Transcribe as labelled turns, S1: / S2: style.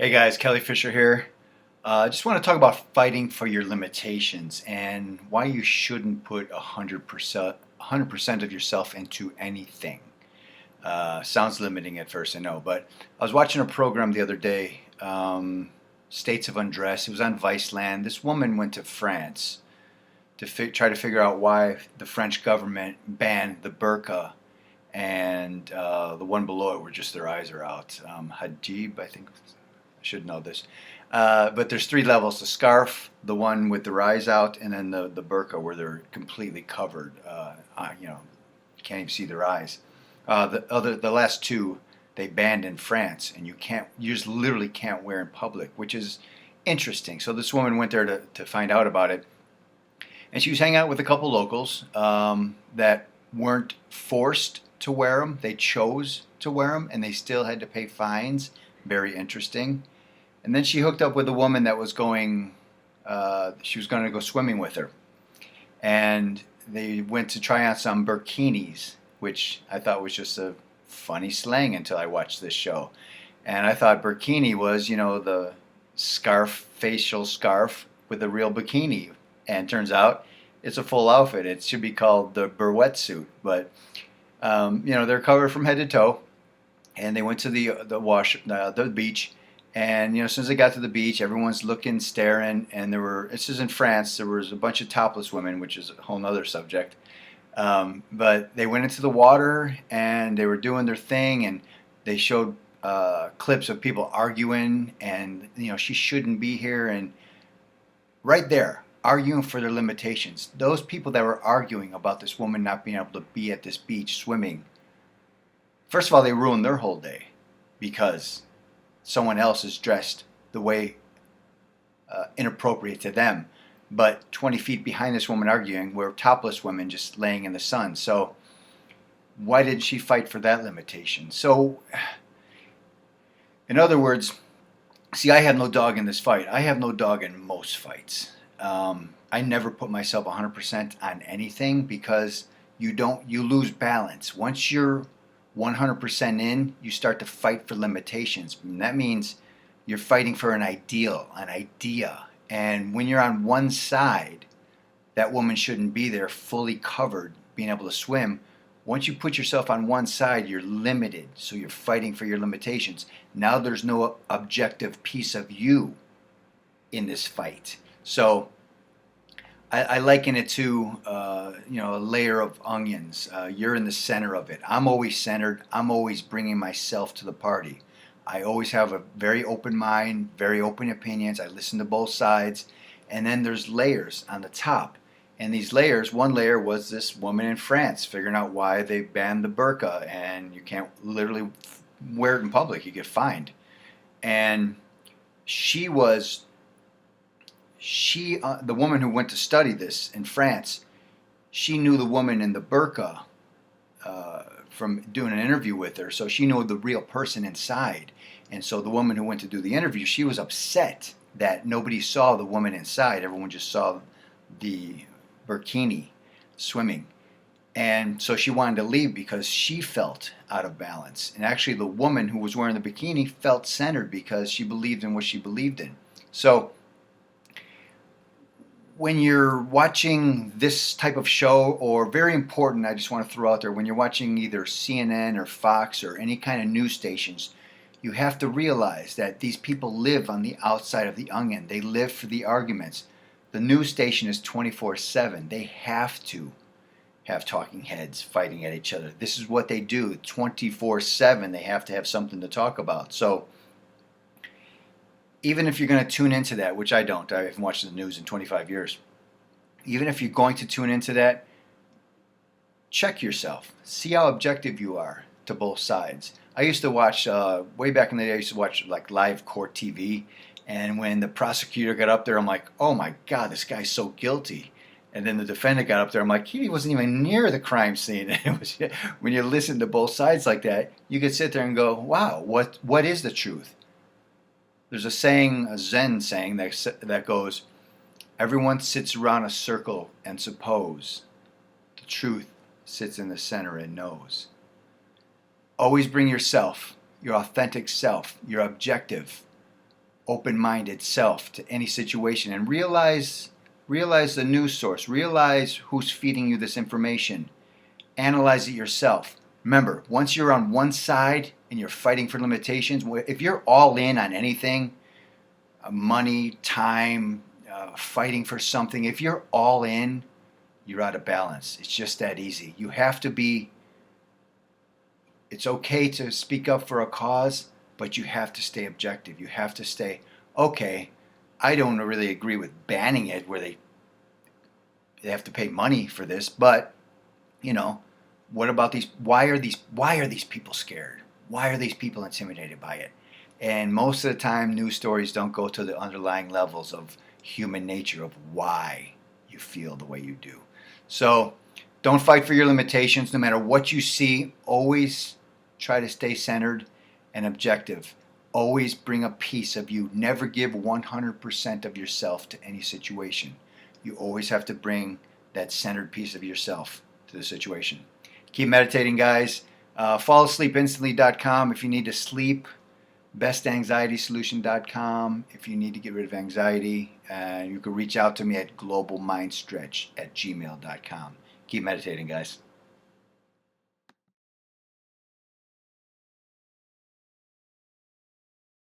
S1: Hey guys, Kelly Fisher here. I just want to talk about fighting for your limitations and why you shouldn't put 100% of yourself into anything. Sounds limiting at first, I know, but I was watching a program the other day, States of Undress. It was on Viceland. This woman went to France to try to figure out why the French government banned the burqa and the one below it where just their eyes are out. Hijab, I think. I should know this. But there's three levels: the scarf, the one with their eyes out, and then the burqa where they're completely covered. You can't even see their eyes. The last two they banned in France, and you just literally can't wear in public, which is interesting. So this woman went there to find out about it, and she was hanging out with a couple locals that weren't forced to wear them. They chose to wear them, and they still had to pay fines. Very interesting. And then she hooked up with a woman that was she was going to go swimming with her. And they went to try on some burkinis, which I thought was just a funny slang until I watched this show. And I thought burkini was, the facial scarf with a real bikini. And turns out it's a full outfit. It should be called the burwetsuit. But, they're covered from head to toe. And they went to the beach. And as soon as they got to the beach, everyone's looking, staring, and this is in France, there was a bunch of topless women, which is a whole other subject. But they went into the water and they were doing their thing, and they showed clips of people arguing, and she shouldn't be here, and right there, arguing for their limitations. Those people that were arguing about this woman not being able to be at this beach swimming, first of all, they ruined their whole day because someone else is dressed the way inappropriate to them. But 20 feet behind this woman arguing were topless women just laying in the sun. So why did she fight for that limitation? So, in other words, see, I have no dog in this fight. I have no dog in most fights. I never put myself 100% on anything because you lose balance. Once you're 100% in, you start to fight for limitations. And that means you're fighting for an ideal, an idea. And when you're on one side, that woman shouldn't be there fully covered, being able to swim. Once you put yourself on one side, you're limited. So you're fighting for your limitations. Now there's no objective piece of you in this fight. So I liken it to, a layer of onions. You're in the center of it. I'm always centered. I'm always bringing myself to the party. I always have a very open mind, very open opinions. I listen to both sides. And then there's layers on the top. And these layers, one layer was this woman in France figuring out why they banned the burqa. And you can't literally wear it in public. You get fined. And the woman who went to study this in France, she knew the woman in the burqa from doing an interview with her, so she knew the real person inside. And so the woman who went to do the interview, she was upset that nobody saw the woman inside. Everyone just saw the burkini swimming. And so she wanted to leave because she felt out of balance. And actually the woman who was wearing the bikini felt centered because she believed in what she believed in. So when you're watching this type of show, or very important, I just want to throw out there, when you're watching either CNN or Fox or any kind of news stations, you have to realize that these people live on the outside of the onion. They live for the arguments. The news station is 24/7. They have to have talking heads fighting at each other. This is what they do 24/7. They have to have something to talk about. So even if you're going to tune into that, which I don't, I haven't watched the news in 25 years. Even if you're going to tune into that, check yourself. See how objective you are to both sides. I used to watch, way back in the day, I used to watch like live court TV. And when the prosecutor got up there, I'm like, oh my God, this guy's so guilty. And then the defendant got up there, I'm like, he wasn't even near the crime scene. And when you listen to both sides like that, you could sit there and go, wow, what is the truth? There's a saying, a Zen saying that goes, everyone sits around a circle and suppose. The truth sits in the center and knows. Always bring yourself, your authentic self, your objective, open-minded self to any situation and realize the news source, realize who's feeding you this information, analyze it yourself. Remember, once you're on one side and you're fighting for limitations, if you're all in on anything, money, time, fighting for something, if you're all in, you're out of balance. It's just that easy. You have to be, it's okay to speak up for a cause, but you have to stay objective. You have to stay, okay, I don't really agree with banning it where they have to pay money for this, but you know, what about these? Why are these people scared? Why are these people intimidated by it? And most of the time, news stories don't go to the underlying levels of human nature of why you feel the way you do. So don't fight for your limitations. No matter what you see, always try to stay centered and objective. Always bring a piece of you. Never give 100% of yourself to any situation. You always have to bring that centered piece of yourself to the situation. Keep meditating, guys. FallAsleepInstantly.com if you need to sleep. BestAnxietySolution.com if you need to get rid of anxiety. You can reach out to me at globalmindstretch@gmail.com. Keep meditating, guys.